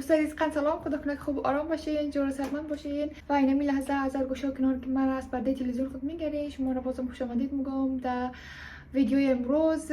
دوست عزیز قن سلام، خدا کنه خوب آرام باشین، جور و سلامت باشین و این می لحظه از گوشه و کنار که من از پرده تلویزیون خود میگردین شما را بازم خوش آمدید میگم در ویدیو امروز.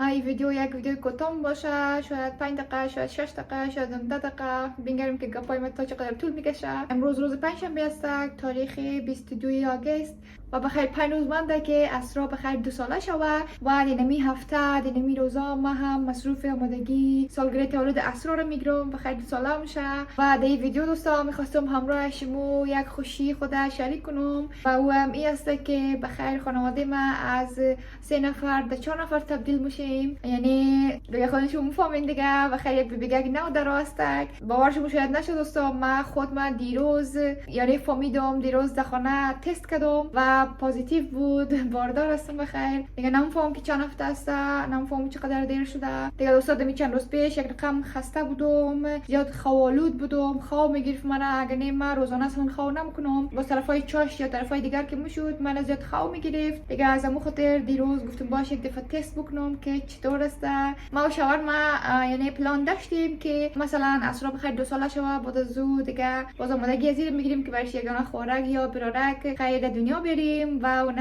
این ویدیو یک ویدیو کوتاه باشه، شاید 5 دقیقه، شاید 6 دقیقه، شاید 10 دقیقه، ببینیم که گپای ما تا چقدر طول میکشه. امروز روز پنجشنبه است، تاریخ 22 آگوست و بخیر 5 روز مانده که اسرا بخیر 2 ساله شوه و دینمی هفته دینمی روزا ما هم مصروف آمادگی سالگرد تولد اسرا رو میگیرم، بخیر 2 ساله میشه و در این ویدیو دوستا میخواستم همراه شما یک خوشی خود شریک کنم و او هم این است که بخیر خانواده ما از 3 نفر به 4 نفر تبدیل میشیم، یعنی دیگه خودشون میفهمین دیگه بخیر یک بیبی نو درستک. باورشون شاید نشه دوستا، ما خود من دیروز یعنی فهمیدم دیروز در خانه تست کردم و پوزیتیو بود، باردار هستم بخیر. دیگه نمیفهم که چند هفته است، نمیفهم چقدر دیر شده دیگه دوستا. دمی چند روز پیش یک رقم خسته بودم، زیاد خوالود بودم، خواب میگرفت من، اگر نه من روزانه اصلا خواب نمیکنم، با طرفای چاش یا طرفای دیگر که میشد من زیاد خواب میگرفت دیگه. از همون خاطر دیروز گفتم باشه یک دفعه تست بکنم که چطور است. ما و شوهر ما یعنی پلان داشتیم که مثلا اسرا بخیر 2 ساله شوه، بعد از او دیگه باز آمادگی از این میگیریم که برش یگانه خوراک یا برارک خیر دنیا بریم و اون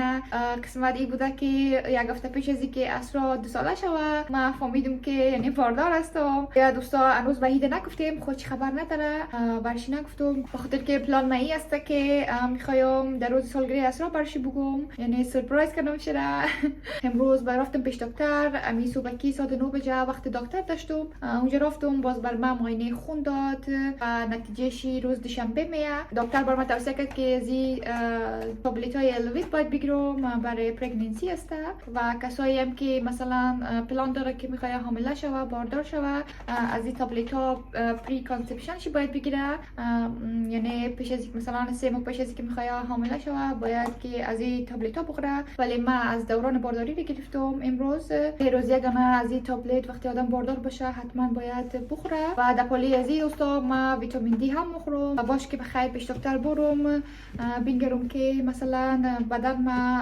قسمت ای بوده که یک هفته پیش از اینکه اسرا 2 ساله شوه ما فهمیدم که یعنی باردار هستم. یا دوستا هنوز به هیچ نگفتیم، خودش خبر نداره، برش نگفتم بخاطر که پلان ما ای است که میخوایم در روز سالگرد اسرا برش بگم، یعنی سرپرایز کنم چرا. امروز رفتم پیش دکتر، امی صبحی ساعت 9 بجه وقت دکتر داشتم، اونجا رفتم باز بر من معاینه خون داد و نتیجهشی روز دوشنبه میاد. دکتر بر من توصیه کرد که زی تابلت های الویت باید بگیرم برای پرگننسی است و کسایی هم که مثلا پلان داره که میخواد حامله شوه باردار شوه از این تابلت ها پری کانسپشن شی باید بگیره، یعنی پیش از مثلا 3 ماه پیش از اینکه میخواد حامله شوه باید که از این تابلت ها بخوره. ولی من از دوران بارداری رو گرفتم امروز یگانه از این تابلت وقتی آدم باردار باشه حتما باید بخوره و در پالی از این دوستا ما ویتامین دی هم میخورم و باش که بخیر پیش دکتر برم بینگرم که مثلا بدن ما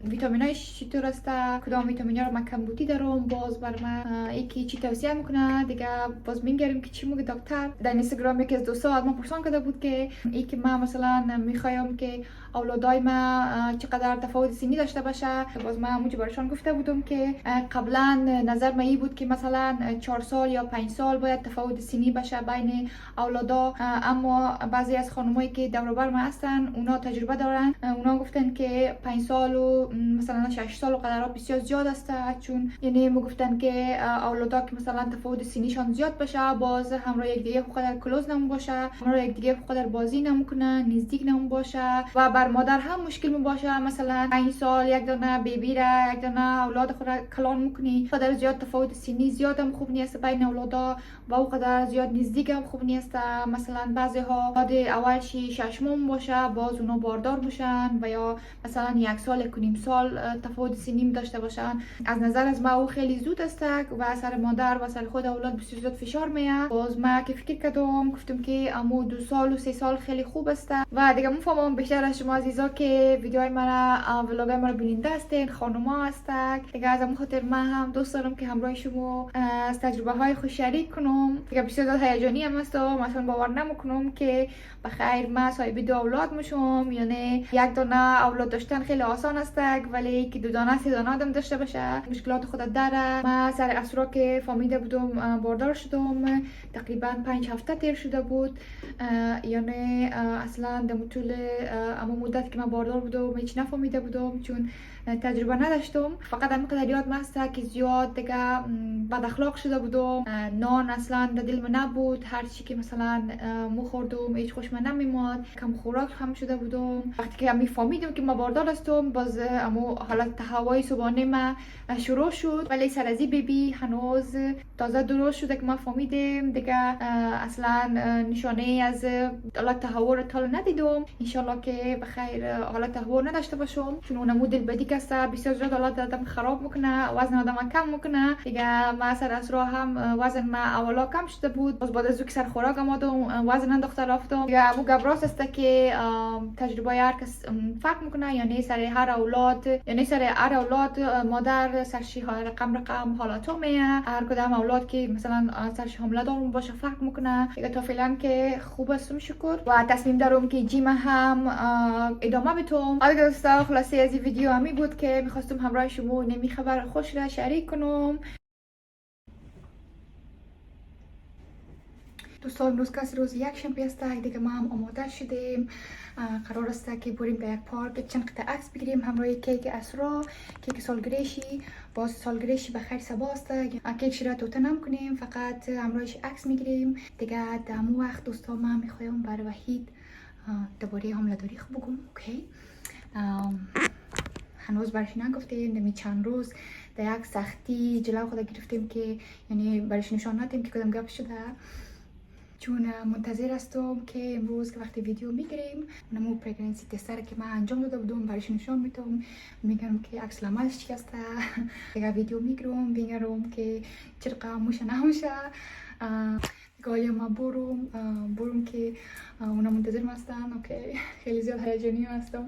ویتامینایش چطور است، کدام ویتامین‌ها رو من کمبودی دارم، باز بر من یکی چی توصیه میکنه دیگه باز بینگرم که چی میگه دکتر. در اینستاگرام یکی از دوستا من پرسان کرده بود که ای که من مثلا میخوایم که اولادای ما چقدر تفاوت سنی داشته باشه، باز من همونجا براشون گفته بودم که قبلا نظر من ای بود که مثلا 4 سال یا 5 سال باید تفاوت سنی باشه بین اولادا، اما بعضی از خانمایی که دور و بر من هستن اونا تجربه دارن، اونا گفتن که 5 سال و مثلا 6 سال و قدرها بسیار زیاد است، چون یعنی میگفتن که اولادا که مثلا تفاوت سنیشان زیاد باشه باز همراه یک دیگه قدر کلوز نمون باشه، همراه یک دیگه قدر بازی نمیکنن، نزدیک نمون باشه و بر مادر هم مشکل می باشه. مثلا 5 سال یک دانه بیبی را یک دانه اولاد خود کلان میکنی، قدر زیاد تفاوت سنی زیاد هم خوب نیست بین اولادا و او قدر زیاد نزدیک هم خوب نیست. مثلا بعضی ها بعد اول 6 ماه باشه باز اونا باردار باشن و یا مثلا 1 سال 1.5 سال تفاوت سنی داشته باشن. از نظر از ما او خیلی زود است و سر مادر و سر خود اولاد بسیار زیاد فشار میاد. باز ما که فکر کردم گفتم که امو 2 سال و 3 سال خیلی خوب است و دیگه میفهمم بیشتر از شما عزیزا که ویدیوهای مرا ولاگای مرا بیننده هستین، خانوما هستن دیگه. از همون خاطر من هم دوست دارم که همراه شما از تجربه های خوش شریک کنم دیگه. بسیار زیاد هیجانی هم هستم، مثلا باور نمیکنم که بخیر ما صاحب 2 اولاد میشم، یعنی یک دانه اولاد داشتن خیلی آسان است ولی که 2 دانه 3 دانه آدم داشته باشه مشکلات خود داره. ما سر اسرا که فهمیده بودم باردار شدم تقریبا 5 هفته تیر شده بود، یعنی اصلا در طول اما مدت که من باردار بودم هیچ نفهمیده بودم چون تجربه نداشتم. فقط همین قدر یاد هست که زیاد دیگه بد اخلاق شده بودم، نان اصلا در دل من نبود، هر چی که مثلا می‌خوردم هیچ خوش من نمی‌آمد، کم خوراک هم شده بودم. وقتی که می فهمیدم که من باردار هستم باز اما حالت تهوع صبحانه ما شروع شد، ولی سر از بیبی هنوز تازه درست شده که ما فهمیدیم دیگه اصلا نشانه از حالت تهوع رو تا ندیدم. ان شاء الله که بخیر حالت تهوع نداشته باشم چون اونم دل بدی نزدیک است، بسیار زیاد حالت آدم خراب میکنه، وزن آدم کم میکنه دیگه. ما سر از راه هم وزن ما اولا کم شده بود، باز بعد از او که سر خوراک آمدم وزن انداخته رفتم دیگه. ابو گبراس است که تجربه هر کس فرق میکنه، یعنی سر هر اولاد، یعنی سر هر اولاد مادر سرشی رقم حالاتو میه. هر کدام اولاد که مثلا سرش حامله دارم باشه فرق میکنه دیگه. تا فعلا که خوب هستم شکر و تصمیم دارم که جیم هم ادامه بدم. دیگه دوستا خلاصه از این ویدیو همی بود که میخواستم همراه شما نمی خبر خوش را شریک کنم. دوستان روز کس روز یک شنبه است دیگه، ما هم آماده شدیم. قرار است که بریم به یک پارک چند قطعه عکس بگیریم همراه کیک اسرا، کیک سالگریشی. باز سالگریشی بخیر سباست، کیک را توته نم کنیم، فقط همراهش عکس میگیریم دیگه. دمو وقت دوستان ما میخوایم برای وحید درباره حمله داری خوب بگم. اوکی، هنوز برش نگفتیم، نمی چند روز در یک سختی جلو خود گرفتیم که یعنی برش نشان ندیم که کدام گپ شده، چون منتظر هستم که امروز که وقتی ویدیو میگیریم اونمو پرگننسی تستر که من انجام داده بودم برش نشان میتونم، میگم که عکس العملش چی هسته دیگه. ویدیو میگیرم بگم که چه رقم موشه نموشه. گاهی ما برم که اونا منتظر هستن. اوکی، خیلی زیاد هیجانی هستم.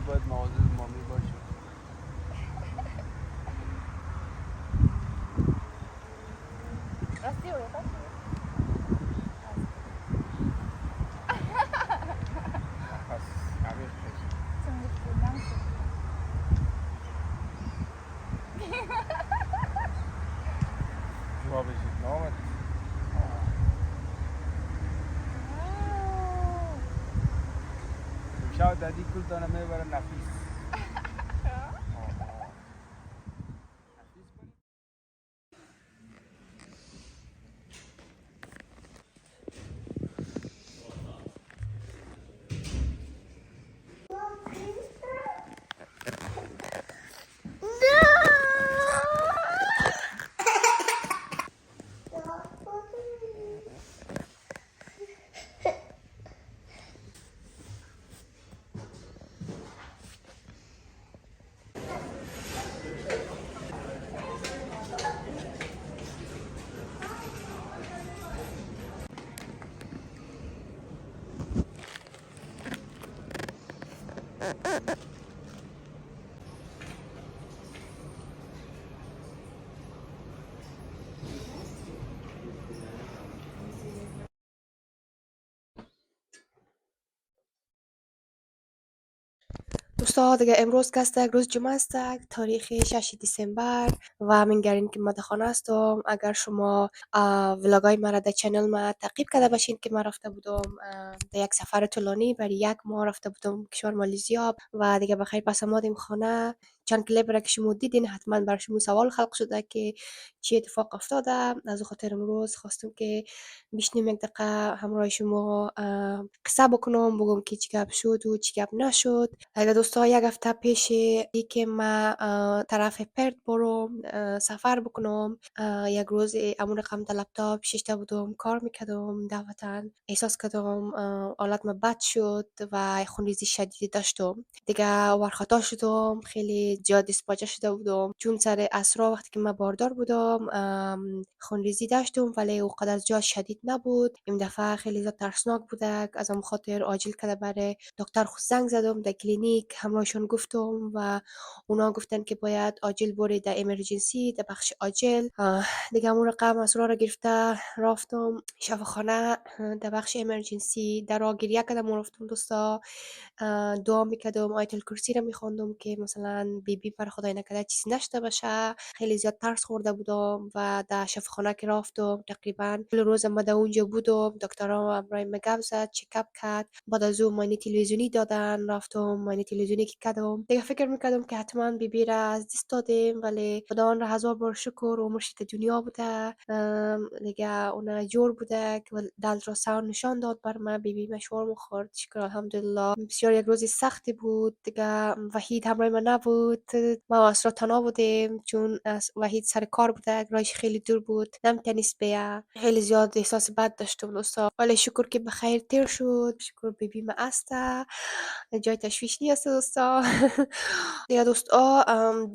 باید مواظب مامی باشه. راستی اوقات پس عمیق بشه. جواب بشید نامد. شاید دادی کل دانه میبره نفیس. دوستا دیگه امروز کستک روز جمعه است، تاریخ 6 دسامبر و من گرین که مدخانه هستم. اگر شما ولاگای مرا در چنل ما تعقیب کرده باشین که من رفته بودم در یک سفر طولانی برای 1 ماه رفته بودم کشور مالزیا و دیگه بخیر پس آمدیم خانه. چند کلیپ را که شما دیدین حتما برای شما سوال خلق شده که چی اتفاق افتاده. از او خاطر امروز خواستم که بشنیم یک دقیقه همراه شما قصه بکنم، بگم که چی گپ شد و چی گپ نشد. اگه دوستا یک هفته پیش که ما طرف پرت برم سفر بکنم، یک روز امون رقم در لپتاپ ششته بودم کار میکردم دعوتن احساس کردم حالت ما بد شد و خونریزی شدیدی داشتم. دیگه ورخطا شدم، خیلی زیاد دیسپاچه شده بودم چون سر اسرا وقتی که من باردار بودم خونریزی داشتم ولی اوقدر زیاد شدید نبود. این دفعه خیلی زیاد ترسناک بوده، از اون خاطر عاجل کرده برای دکتر خود زنگ زدم در کلینیک همراهشون گفتم و اونا گفتن که باید عاجل بری در امرجنسی در بخش عاجل. دیگه همون رقم اسرا را گرفته رفتم شفاخانه در بخش امرجنسی. در راه گریه کردم و رفتم دوستا دعا میکردم، آیت الکرسی را میخواندم که مثلا بی پر خدای نکرده چیزی نشده باشه. خیلی زیاد ترس خورده بودم و در شفاخانه که رفتم تقریبا کل روز ما در اونجا بودم. دکترها امرای مگم زد، چکاپ کرد، بعد از اون ماینی تلویزیونی دادن، رفتم ماینی تلویزیونی که کردم. دیگه فکر میکردم که حتما بی را از دست دادیم ولی خدا آن را هزار بار شکر عمرش در دنیا بوده. دیگه اون جور بوده که در التراساوند نشان داد بر من بی مشوار خورد. شکر الحمدلله. بسیار یک روزی سختی بود. دیگه وحید همراه من نبود، ما و اسرا تنها بودیم چون وحید سر کار بوده، راهش خیلی دور بود نمیتونست بیا. خیلی زیاد احساس بد داشتم دوستا ولی شکر که بخیر تیر شد. شکر بی ما استه، جای تشویش نیست دوستا. دیگه دوستا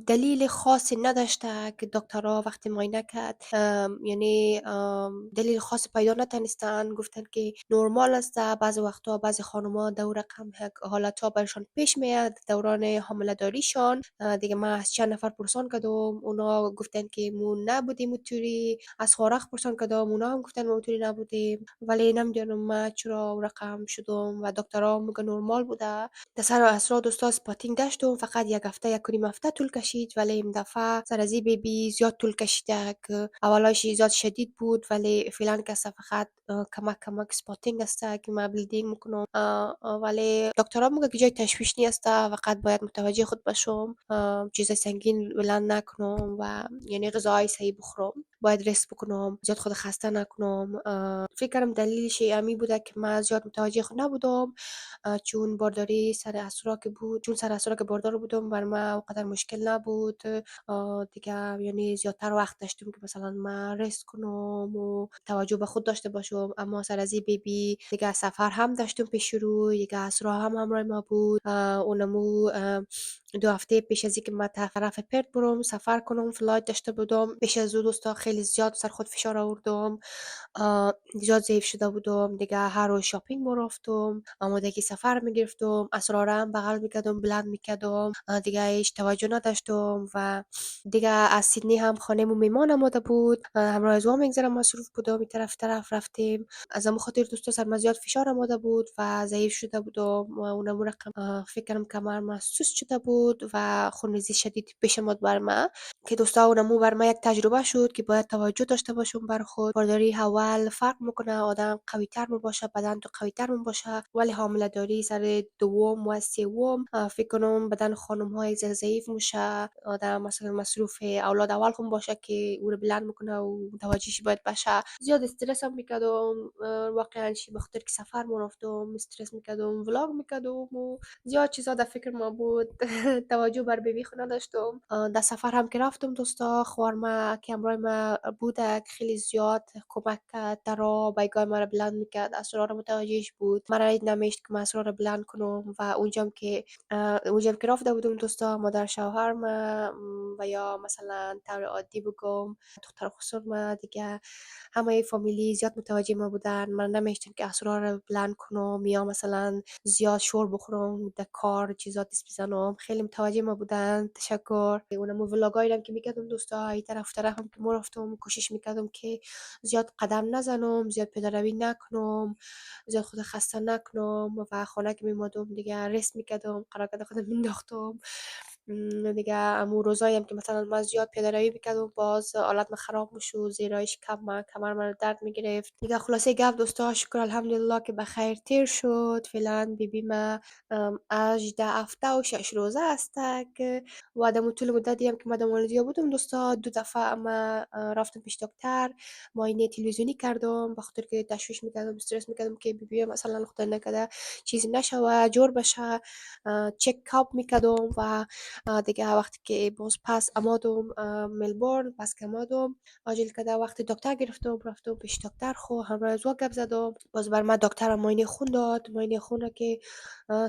دلیل خاصی نداشته که دکترها وقتی معاینه کرد یعنی دلیل خاصی پیدا نتونستن. گفتن که نرمال است. بعضی وقتا بعضی خانوما دور رقم حالت ها برشان پیش میاد دوران حامله داریشان. دیگه من از چند نفر پرسان کردم، اونا گفتن که مو نبودیم اونطوری. از خارق پرسان کردم، اونا هم گفتن ما اونطوری نبودیم ولی نمیدونم من چرا رقم شدم و دکترها میگن نرمال بوده. در سر اسرا دوستا سپاتینگ داشتم فقط یک هفته یک و نیم هفته طول کشید ولی این دفعه سر از بی زیاد طول کشیده که اولش زیاد شدید بود ولی فعلا که فقط کمک سپاتینگ است که ما بلیدینگ میکنم. ولی دکترها میگه که جای تشویش نیست، فقط باید متوجه خود باشم چیز سنگین بلند نکنم و یعنی غذای صحیح بخورم، باید رست بکنم، زیاد خود خسته نکنم. فکرم دلیلش امی بوده که من زیاد متوجه خود نبودم چون بارداری سر اسرا که بود، چون سر اسرا که باردار بودم بر من اونقدر مشکل نبود. دیگه یعنی زیادتر وقت داشتم که مثلا من رست کنم و توجه به خود داشته باشم. اما سر از بی دیگه سفر هم داشتم پیش رو، دیگه اسرا هم همراه ما بود. اونمو 2 هفته پیش از اینکه من طرف پرت برم سفر کنم فلایت داشته بودم. پیش از او دوستا خیلی زیاد سر خود فشار آوردم، زیاد ضعیف شده بودم. دیگه هر روز شاپینگ رفتم، آمادگی سفر میگرفتم، اسرار هم بغل میکردم بلند میکردم، دیگه هیچ توجه نداشتم. و دیگه از سیدنی هم خانه میمان آماده بود، همراه از او میگذرم مصروف بودم، این طرف رفتیم. از اون خاطر دوستا سر زیاد فشار آماده بود و ضعیف شده بودم و اونم رقم فکرم کمر ما سست شده بود و خونریزی شدید پیش آمد بر من که دوستا اونمو بر من یک تجربه شد که باید توجه داشته باشم بر خود. بارداری اول فرق میکنه، آدم قوی تر باشه، بدن تو قوی تر باشه ولی حامله داری سر دوم و سوم فکر کنم بدن خانم های ضعیف میشه. آدم مثلا مصروف اولاد اول خون باشه که او رو بلند میکنه و متوجهش باید باشه. زیاد استرس هم میکردم واقعا، چی بخاطر که سفر رفتم استرس میکردم، ولاگ میکردم و زیاد چیزا در فکر ما بود. توجه بر بیبی خود نداشتم. در سفر هم که رفتم دوستا خوار ما که همراه ما بوده خیلی زیاد کمک کرد، در راه بایگاه ما را بلند میکرد، اسرار متوجهش بود، من را نمیشت که من اسرار را بلند کنم. و اونجام که رفته بودم دوستا مادر شوهر ما و یا مثلا طور عادی بگم دختر خسر ما دیگه همه فامیلی زیاد متوجه ما بودن، من نمیشتم که اسرار را بلند کنم یا مثلا زیاد شور بخورم در کار چیزات دست بزنم. خیلی متوجه ما بودن، تشکر. اونم ولاگایی هم که میکردم دوستا این طرف هم که ما رفتم رفتم کوشش میکردم که زیاد قدم نزنم، زیاد پیاده روی نکنم، زیاد خود خسته نکنم و خانه که میمادم دیگه رست میکردم، قرار کرده خودم مینداختم دیگه. امو روزایی هم که مثلا من زیاد پیاده روی میکردم باز حالت من خراب میشد، زیرایش کمر من درد میگرفت دیگه. خلاصه گپ دوستا شکر الحمدلله که بخیر تیر شد. فعلا بیبی ما 18 هفته و 6 روزه است که و در طول مدتی هم که من در مالزیا بودم دوستا 2 دفعه ما رفتم پیش دکتر، معاینه تلویزیونی کردم بخاطر که تشویش میکردم، استرس میکردم که بیبی مثلا خدا نکرده چیزی نشه جور بشه. چک اپ میکردم و دیگه وقتی که باز پس امادم ملبورن، پس که امادم آجیل کده وقتی دکتر گرفتم رفتم پیش دکتر، خو همراه از گپ زدم، باز بر من دکتر معاینه خون داد. معاینه خون که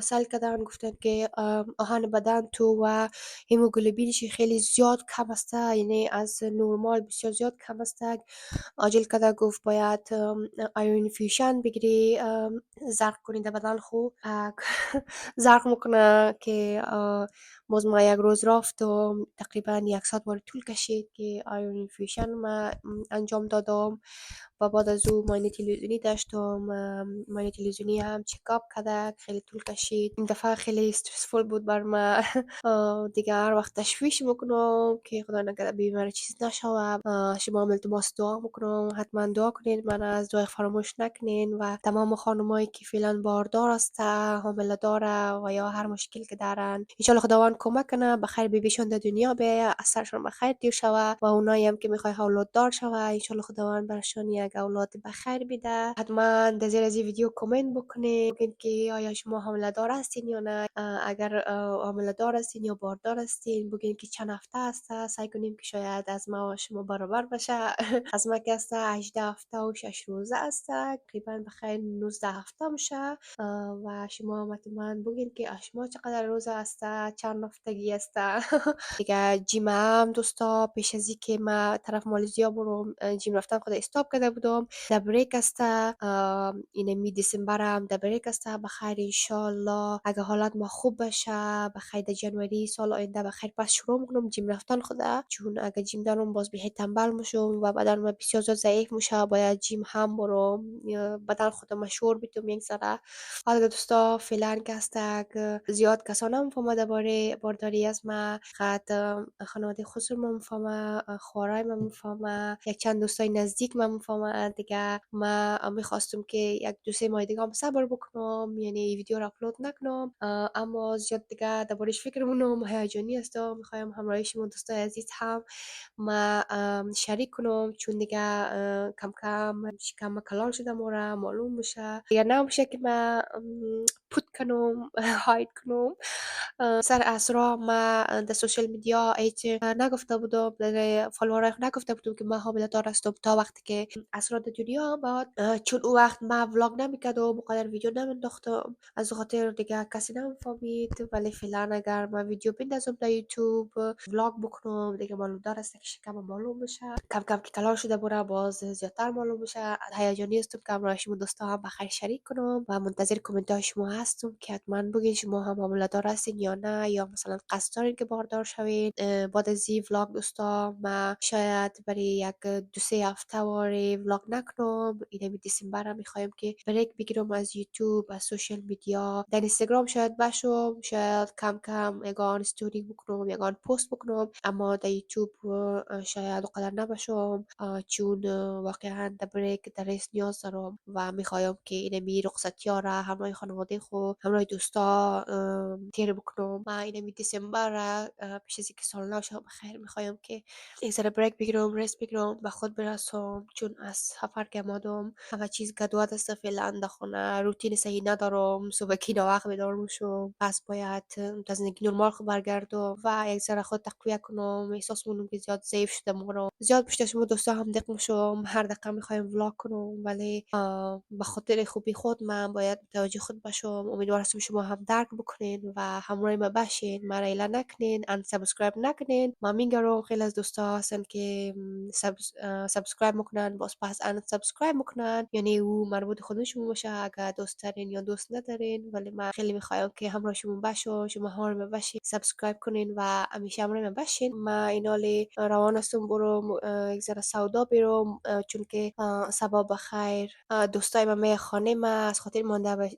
سل کردن گفتن که آهن بدن تو و هموگلوبینش خیلی زیاد کم است، یعنی از نورمال بسیار زیاد کم است. آجیل کده گفت باید آیرون فیوشن بگیری، زرق کنی در بدن خو زرق میکنه که باز ما یک روز رفتم تقریبا 1 ساعت وارد طول کشید که آیرون فیوشن ما انجام دادم و بعد از او معاینه تلویزیونی داشتم. معاینه تلویزیونی هم چکاپ کرده خیلی طول کشید. این دفعه خیلی استرسفول بود بر من دیگه هر وقت تشویش میکنم که خدا نکرده بیبی من چیز نشوه. شما هم التماس دعا میکنم، حتما دعا کنید من از دعای فراموش نکنین و تمام خانمایی که فعلا باردار است، حامله داره و یا هر مشکل که دارن ان خداوند کمک کنه بخیر بیبیشون در دنیا به از سرشون بخیر دیر شوه و اونایی هم که میخوای اولاد دار شوه ان خداوند برشون یک اولاد بخیر بده. حتما در زیر از این ویدیو کامنت بکنید بگید که آیا شما حامله دار هستین یا نه. اگر حامله دار هستین یا باردار هستین بگید که چند هفته است، سعی کنیم که شاید از ما و شما برابر بشه. از ما که است 18 هفته و 6 روزه است، تقریبا بخیر 19 هفته میشه و شما مطمئن بگید که شما چقدر روزه است، چند هفتگی است. دیگه جیم هم دوستا پیش از که ما طرف مالزیا برم جیم رفتن خود استاپ کرده بودم، در بریک است. این می دسامبر هم در بریک است. بخیر انشالله اگه حالت ما خوب بشه بخیر در جنوری سال آینده بخیر پس شروع میکنم جیم رفتن خدا، چون اگه جیم دارم باز به تنبل میشم و بدن ما بسیار زیاد ضعیف میشه، باید جیم هم برم بدن خود مشهور بیتم یک ذره. حالا دوستا فعلا که است زیاد کسا نمیفهمه درباره بارداری از ما، فقط خانواده خسر ما میفهمه، خوارای ما میفهمه، یک چند دوستای نزدیک ما میفهمه دیگه. ما میخواستم که 1-2-3 ماه دیگه هم صبر بکنم، یعنی ویدیو را اپلود نکنم، اما زیاد دیگه دربارش فکر مونم هیجانی هستم، میخوایم همراهی شما دوستای عزیز هم ما شریک کنم، چون دیگه کم کم شکم کلان شده مورا معلوم میشه دیگه، نمیشه که ما پوت کنم هاید کنم. سر اسرا ما در سوشل میدیا ایچ نگفته بودم، در فالوورای نگفته بودم که من حامله دار هستم تا وقتی که اسرا در دنیا آمد، چون او وقت ما ولاگ نمیکردم مقدر ویدیو نمینداختم، از خاطر دیگه کسی نمیفهمید. ولی فعلا اگر من ویدیو بندازم در یوتیوب ولاگ بکنم دیگه معلوم دار است که شکم معلوم بشه، کم کم که کلان شده بره باز زیادتر معلوم بشه. هیجانی هستم که همراه شما دوستا هم بخیر شریک کنم و منتظر کامنت های شما هستم که حتما بگین شما هم حامله دار هستین یا نه، یا مثلا قصد دارین که باردار شوین. بعد از این ولاگ دوستا ما شاید برای 1-2-3 هفته واری ولاگ نکنم. این دسامبر هم میخوایم که بریک بگیرم از یوتیوب، از سوشل میدیا، در اینستاگرام شاید باشم، شاید کم کم یگان استوری بکنم یگان پست بکنم، اما در یوتیوب شاید قدر نباشم، چون واقعا در بریک در ریس نیاز دارم و میخوایم که اینمی رخصتی ها را همراه خانواده خود همراه دوستا تیر بکنم. ما اینمی دسامبر را پیش از اینکه سال نو شه بخیر میخوایم که این سر بریک بگیرم، ریس بگیرم، به خود برسم، چون از سفر که آمدم همه چیز گدواد است فعلا در خانه، روتین صحیح ندارم، صبح کی وقت بیدار میشم، پس باید تا زندگی نرمال خود برگردم و یک ذره خود تقویت کنم. احساس میکنم که زیاد ضعیف شده مورم، زیاد پشت شما دوستا هم دق میشم، هر دقیقه میخوایم ولاگ کنم، ولی به خاطر خوبی خود من باید متوجه خود باشم. امیدوارم شما هم درک بکنین و همراه ما باشین. ما مرا ایله نکنین، ان سابسکرایب نکنین. من میگم خیلی از دوستا هستن که سابسکرایب میکنن باز پس ان سابسکرایب میکنن، یعنی او مربوط خودشون باشه اگر دوست دارین یا دوست ندارین. ولی من خیلی میخوایم که همراه شما باشم، شما هم باشین سابسکرایب کنین و همیشه همراه من باشین. من اینالی روان هستم برو یک ذره سودا برم، چون که صباح بخیر دوستای من خانه ما از خاطر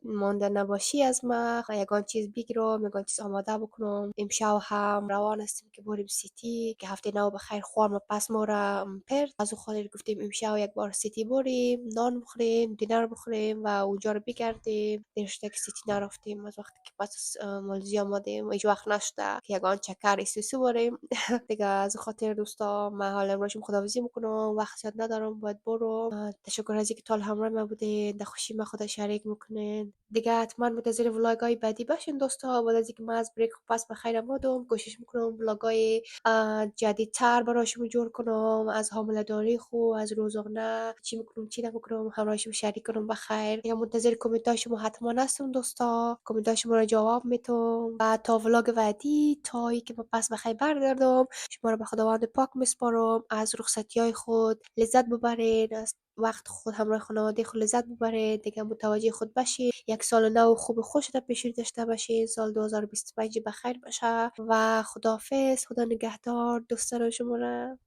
مانده نباشی از ما یگان چیز بگیرم، یگان چیز آماده بکنم. امشب هم روان هستیم که بریم سیتی که هفته نو بخیر خوار ما پس ما را پرد از خاطر گفتیم امشب یک بار سیتی بریم نان بخوریم دینر بخوریم و اونجا رو بگردیم. درشته که سیتی نرفتیم از وقتی که پس از مالزی آمدیم هیچ وقت نشده که یگان چکر ایسوسو بریم. دیگه از خاطر دوستا من حالا امروزم خداحافظی میکنم، وقت زیاد ندارم باید برم. تشکر از اینکه تا همراه من بودین، در خوشی من خدا شریک میکنین. دیگه حتما منتظر ولاگای بعدی باشین دوستا. بعد از اینکه من از بریک پاس بخیر آمدم کوشش میکنم ولاگای جدیدتر براشون جور کنم، از حامله داری خو، از روزانه چی میکنم چی نمیکنم همراهشون شریک کنم بخیر. دیگه منتظر کامنت شما حتما هستم دوستا، کامنت شما رو جواب میتونم و تا ولاگ بعدی تا اینکه من پس بخیر برگردم شما رو به خداوند پاک میسپارم. از رخصتی های خود لذت ببرین، از وقت خود همراه خانواده خود لذت ببرین. دیگه متوجه خود باشین یک سال نو خوب و خوش در پیش رو داشته باشین. سال 2025 بخیر باشه و خداحافظ، خدا نگهدار دوستان شما را.